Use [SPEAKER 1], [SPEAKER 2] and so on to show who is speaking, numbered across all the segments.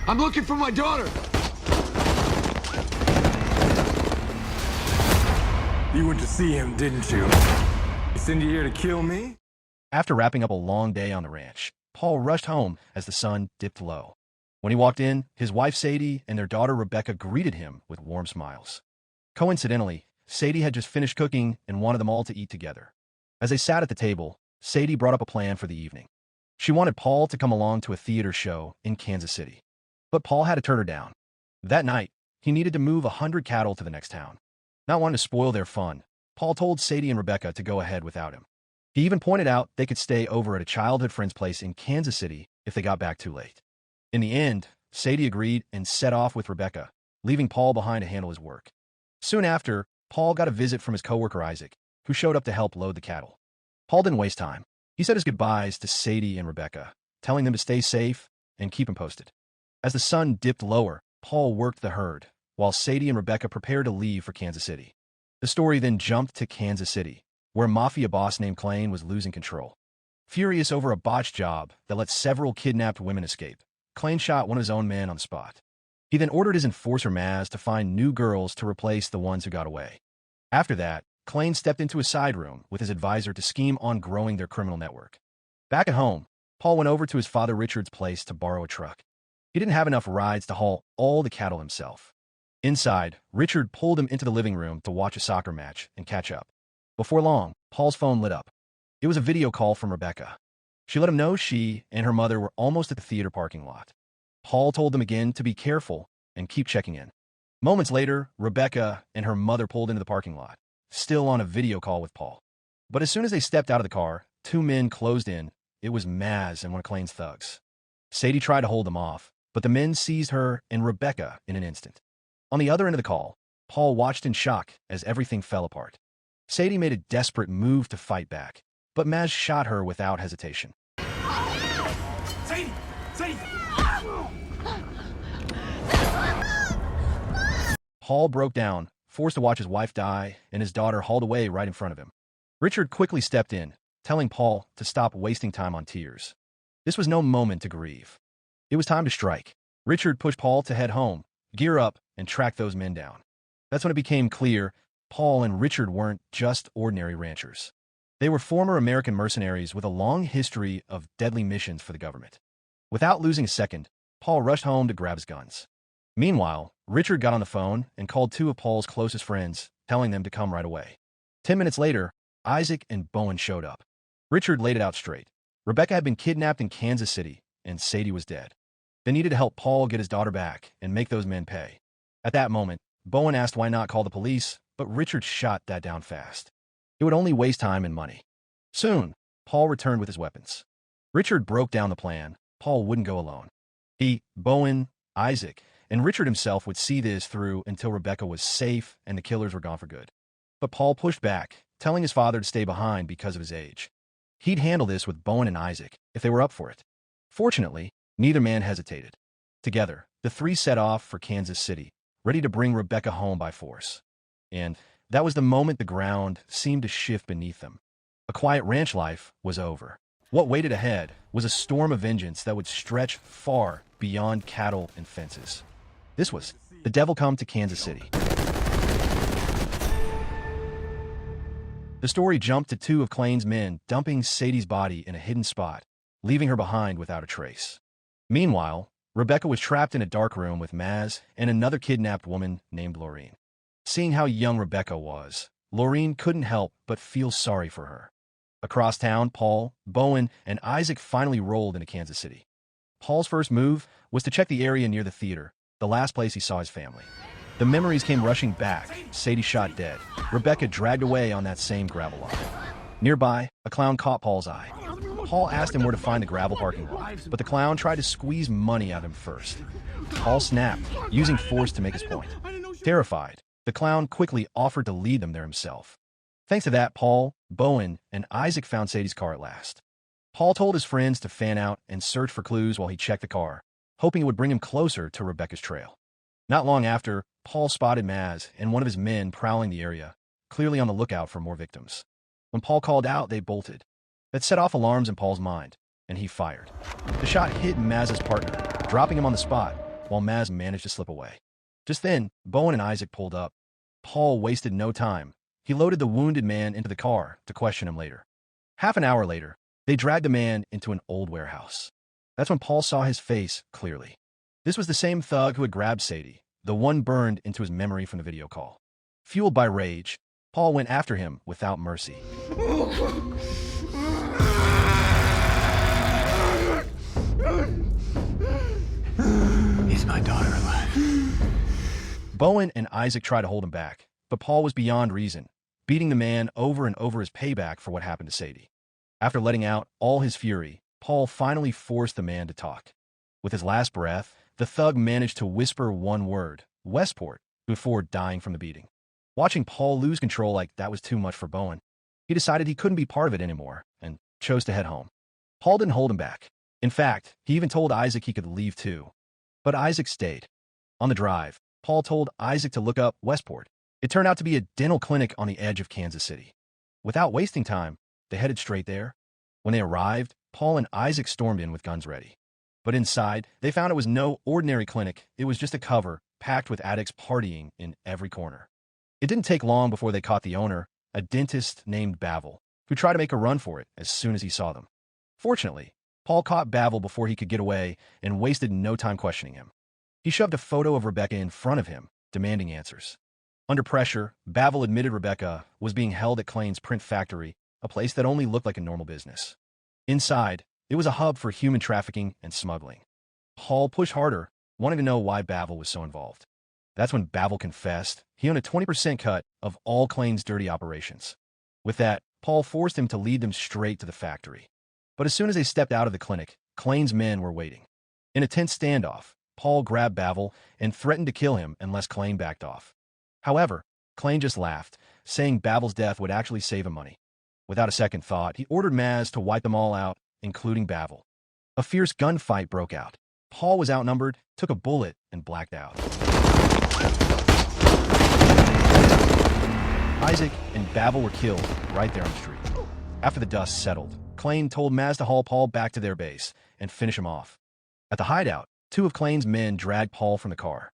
[SPEAKER 1] I'm looking for my daughter!
[SPEAKER 2] You went to see him, didn't you? He sent you here to kill me?
[SPEAKER 3] After wrapping up a long day on the ranch, Paul rushed home as the sun dipped low. When he walked in, his wife Sadie and their daughter Rebecca greeted him with warm smiles. Coincidentally, Sadie had just finished cooking and wanted them all to eat together. As they sat at the table, Sadie brought up a plan for the evening. She wanted Paul to come along to a theater show in Kansas City. But Paul had to turn her down. That night, he needed to move 100 cattle to the next town. Not wanting to spoil their fun, Paul told Sadie and Rebecca to go ahead without him. He even pointed out they could stay over at a childhood friend's place in Kansas City if they got back too late. In the end, Sadie agreed and set off with Rebecca, leaving Paul behind to handle his work. Soon after, Paul got a visit from his coworker Isaac, who showed up to help load the cattle. Paul didn't waste time. He said his goodbyes to Sadie and Rebecca, telling them to stay safe and keep him posted. As the sun dipped lower, Paul worked the herd, while Sadie and Rebecca prepared to leave for Kansas City. The story then jumped to Kansas City, where a mafia boss named Klain was losing control. Furious over a botched job that let several kidnapped women escape, Klain shot one of his own men on the spot. He then ordered his enforcer Maz to find new girls to replace the ones who got away. After that, Klain stepped into a side room with his advisor to scheme on growing their criminal network. Back at home, Paul went over to his father Richard's place to borrow a truck. He didn't have enough rides to haul all the cattle himself. Inside, Richard pulled him into the living room to watch a soccer match and catch up. Before long, Paul's phone lit up. It was a video call from Rebecca. She let him know she and her mother were almost at the theater parking lot. Paul told them again to be careful and keep checking in. Moments later, Rebecca and her mother pulled into the parking lot, still on a video call with Paul. But as soon as they stepped out of the car, two men closed in. It was Maz and one of Klain's thugs. Sadie tried to hold them off, but the men seized her and Rebecca in an instant. On the other end of the call, Paul watched in shock as everything fell apart. Sadie made a desperate move to fight back, but Maz shot her without hesitation.
[SPEAKER 2] Sadie! Sadie!
[SPEAKER 3] Paul broke down, forced to watch his wife die and his daughter hauled away right in front of him. Richard quickly stepped in, telling Paul to stop wasting time on tears. This was no moment to grieve. It was time to strike. Richard pushed Paul to head home, gear up, and track those men down. That's when it became clear Paul and Richard weren't just ordinary ranchers. They were former American mercenaries with a long history of deadly missions for the government. Without losing a second, Paul rushed home to grab his guns. Meanwhile, Richard got on the phone and called two of Paul's closest friends, telling them to come right away. 10 minutes later, Isaac and Bowen showed up. Richard laid it out straight. Rebecca had been kidnapped in Kansas City, and Sadie was dead. They needed to help Paul get his daughter back and make those men pay. At that moment, Bowen asked why not call the police, but Richard shot that down fast. It would only waste time and money. Soon, Paul returned with his weapons. Richard broke down the plan. Paul wouldn't go alone. He, Bowen, Isaac, and Richard himself would see this through until Rebecca was safe and the killers were gone for good. But Paul pushed back, telling his father to stay behind because of his age. He'd handle this with Bowen and Isaac if they were up for it. Fortunately, neither man hesitated. Together, the three set off for Kansas City, ready to bring Rebecca home by force. And that was the moment the ground seemed to shift beneath them. A quiet ranch life was over. What waited ahead was a storm of vengeance that would stretch far beyond cattle and fences. This was The Devil Come to Kansas City. The story jumped to two of Klain's men dumping Sadie's body in a hidden spot, leaving her behind without a trace. Meanwhile, Rebecca was trapped in a dark room with Maz and another kidnapped woman named Laureen. Seeing how young Rebecca was, Laureen couldn't help but feel sorry for her. Across town, Paul, Bowen, and Isaac finally rolled into Kansas City. Paul's first move was to check the area near the theater, the last place he saw his family. The memories came rushing back. Sadie shot dead. Rebecca dragged away on that same gravel lot. Nearby, a clown caught Paul's eye. Paul asked him where to find the gravel parking lot, but the clown tried to squeeze money out of him first. Paul snapped, using force to make his point. Terrified, the clown quickly offered to lead them there himself. Thanks to that, Paul, Bowen, and Isaac found Sadie's car at last. Paul told his friends to fan out and search for clues while he checked the car, hoping it would bring him closer to Rebecca's trail. Not long after, Paul spotted Maz and one of his men prowling the area, clearly on the lookout for more victims. When Paul called out, they bolted. That set off alarms in Paul's mind, and he fired. The shot hit Maz's partner, dropping him on the spot, while Maz managed to slip away. Just then, Bowen and Isaac pulled up. Paul wasted no time. He loaded the wounded man into the car to question him later. Half an hour later, they dragged the man into an old warehouse. That's when Paul saw his face clearly. This was the same thug who had grabbed Sadie, the one burned into his memory from the video call. Fueled by rage, Paul went after him without mercy.
[SPEAKER 2] Is my daughter alive?
[SPEAKER 3] Bowen and Isaac tried to hold him back, but Paul was beyond reason, beating the man over and over as payback for what happened to Sadie. After letting out all his fury, Paul finally forced the man to talk. With his last breath, the thug managed to whisper one word, Westport, before dying from the beating. Watching Paul lose control like that was too much for Bowen, he decided he couldn't be part of it anymore and chose to head home. Paul didn't hold him back. In fact, he even told Isaac he could leave too. But Isaac stayed. On the drive, Paul told Isaac to look up Westport. It turned out to be a dental clinic on the edge of Kansas City. Without wasting time, they headed straight there. When they arrived, Paul and Isaac stormed in with guns ready. But inside, they found it was no ordinary clinic. It was just a cover packed with addicts partying in every corner. It didn't take long before they caught the owner, a dentist named Bavel, who tried to make a run for it as soon as he saw them. Fortunately, Paul caught Bavel before he could get away and wasted no time questioning him. He shoved a photo of Rebecca in front of him, demanding answers. Under pressure, Bavel admitted Rebecca was being held at Clayne's print factory, a place that only looked like a normal business. Inside, it was a hub for human trafficking and smuggling. Paul pushed harder, wanting to know why Bavel was so involved. That's when Bavel confessed he owned a 20% cut of all Clayne's dirty operations. With that, Paul forced him to lead them straight to the factory. But as soon as they stepped out of the clinic, Clayne's men were waiting. In a tense standoff, Paul grabbed Bavel and threatened to kill him unless Clayne backed off. However, Clayne just laughed, saying Bavel's death would actually save him money. Without a second thought, he ordered Maz to wipe them all out, including Bavel. A fierce gunfight broke out. Paul was outnumbered, took a bullet, and blacked out. Isaac and Bavel were killed right there on the street. After the dust settled, Clayne told Maz to haul Paul back to their base and finish him off. At the hideout, two of Clayne's men dragged Paul from the car.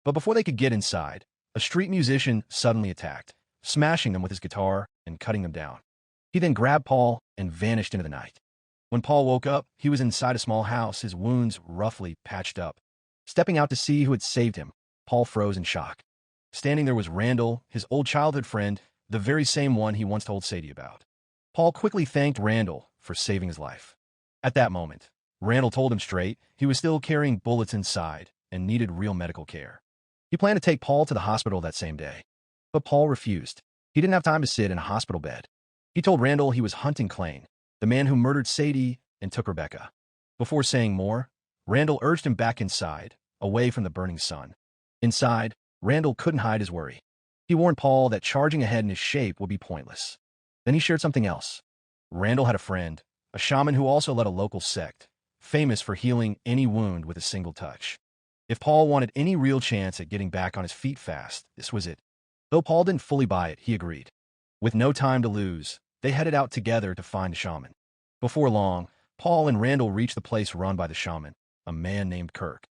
[SPEAKER 3] But before they could get inside, a street musician suddenly attacked, smashing them with his guitar and cutting them down. He then grabbed Paul and vanished into the night. When Paul woke up, he was inside a small house, his wounds roughly patched up. Stepping out to see who had saved him, Paul froze in shock. Standing there was Randall, his old childhood friend, the very same one he once told Sadie about. Paul quickly thanked Randall for saving his life. At that moment, Randall told him straight he was still carrying bullets inside and needed real medical care. He planned to take Paul to the hospital that same day, but Paul refused. He didn't have time to sit in a hospital bed. He told Randall he was hunting Clayne, the man who murdered Sadie and took Rebecca. Before saying more, Randall urged him back inside, away from the burning sun. Inside, Randall couldn't hide his worry. He warned Paul that charging ahead in his shape would be pointless. Then he shared something else. Randall had a friend, a shaman who also led a local sect, famous for healing any wound with a single touch. If Paul wanted any real chance at getting back on his feet fast, this was it. Though Paul didn't fully buy it, he agreed. With no time to lose, they headed out together to find the shaman. Before long, Paul and Randall reached the place run by the shaman, a man named Kirk.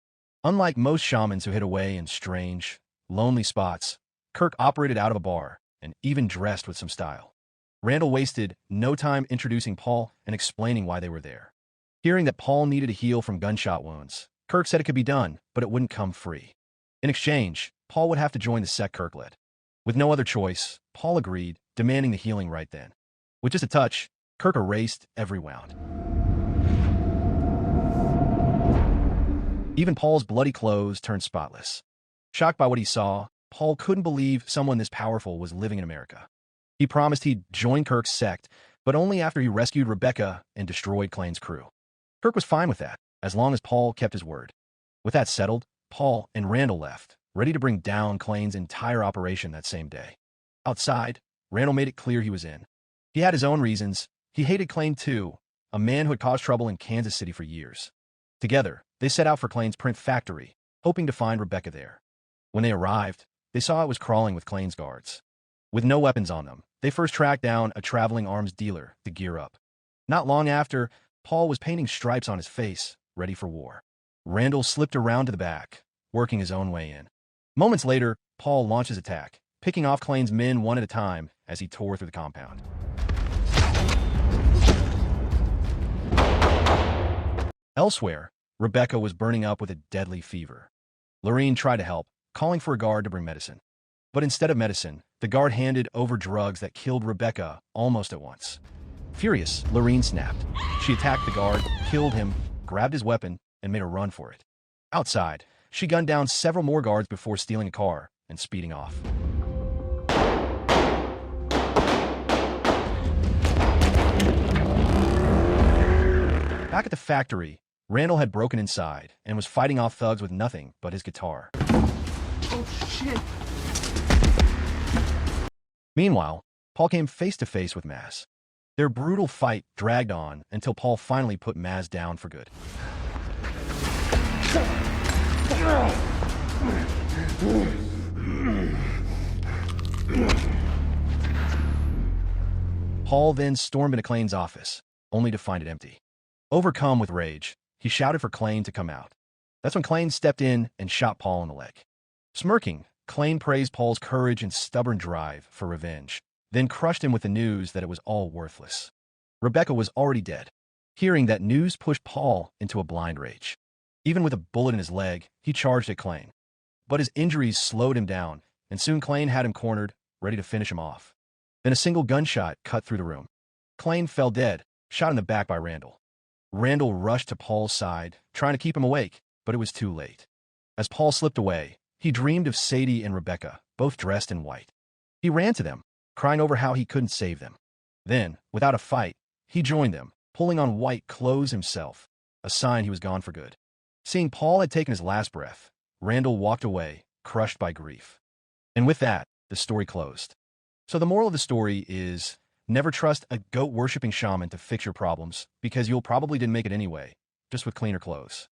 [SPEAKER 3] Unlike most shamans who hid away in strange, lonely spots, Kirk operated out of a bar and even dressed with some style. Randall wasted no time introducing Paul and explaining why they were there. Hearing that Paul needed to heal from gunshot wounds, Kirk said it could be done, but it wouldn't come free. In exchange, Paul would have to join the sect Kirk led. With no other choice, Paul agreed, demanding the healing right then. With just a touch, Kirk erased every wound. Even Paul's bloody clothes turned spotless. Shocked by what he saw, Paul couldn't believe someone this powerful was living in America. He promised he'd join Kirk's sect, but only after he rescued Rebecca and destroyed Clayne's crew. Kirk was fine with that, as long as Paul kept his word. With that settled, Paul and Randall left, ready to bring down Clayne's entire operation that same day. Outside, Randall made it clear he was in. He had his own reasons. He hated Clayne too, a man who had caused trouble in Kansas City for years. Together, they set out for Clayne's print factory, hoping to find Rebecca there. When they arrived, they saw it was crawling with Clayne's guards. With no weapons on them, they first tracked down a traveling arms dealer to gear up. Not long after, Paul was painting stripes on his face, ready for war. Randall slipped around to the back, working his own way in. Moments later, Paul launched his attack, picking off Klane's men one at a time as he tore through the compound. Elsewhere, Rebecca was burning up with a deadly fever. Lorene tried to help, calling for a guard to bring medicine. But instead of medicine, the guard handed over drugs that killed Rebecca almost at once. Furious, Lorene snapped. She attacked the guard, killed him, grabbed his weapon, and made a run for it. Outside, she gunned down several more guards before stealing a car and speeding off. Back at the factory, Randall had broken inside and was fighting off thugs with nothing but his guitar.
[SPEAKER 1] Oh, shit.
[SPEAKER 3] Meanwhile, Paul came face to face with Maz. Their brutal fight dragged on until Paul finally put Maz down for good. Paul then stormed into Klane's office, only to find it empty. Overcome with rage, he shouted for Klane to come out. That's when Klane stepped in and shot Paul in the leg. Smirking, Klane praised Paul's courage and stubborn drive for revenge, then crushed him with the news that it was all worthless. Rebecca was already dead. Hearing that news pushed Paul into a blind rage. Even with a bullet in his leg, he charged at Klane. But his injuries slowed him down, and soon Klane had him cornered, ready to finish him off. Then a single gunshot cut through the room. Klane fell dead, shot in the back by Randall. Randall rushed to Paul's side, trying to keep him awake, but it was too late. As Paul slipped away, he dreamed of Sadie and Rebecca, both dressed in white. He ran to them, crying over how he couldn't save them. Then, without a fight, he joined them, pulling on white clothes himself, a sign he was gone for good. Seeing Paul had taken his last breath, Randall walked away, crushed by grief. And with that, the story closed. So the moral of the story is, never trust a goat-worshipping shaman to fix your problems, because you'll probably didn't make it anyway, just with cleaner clothes.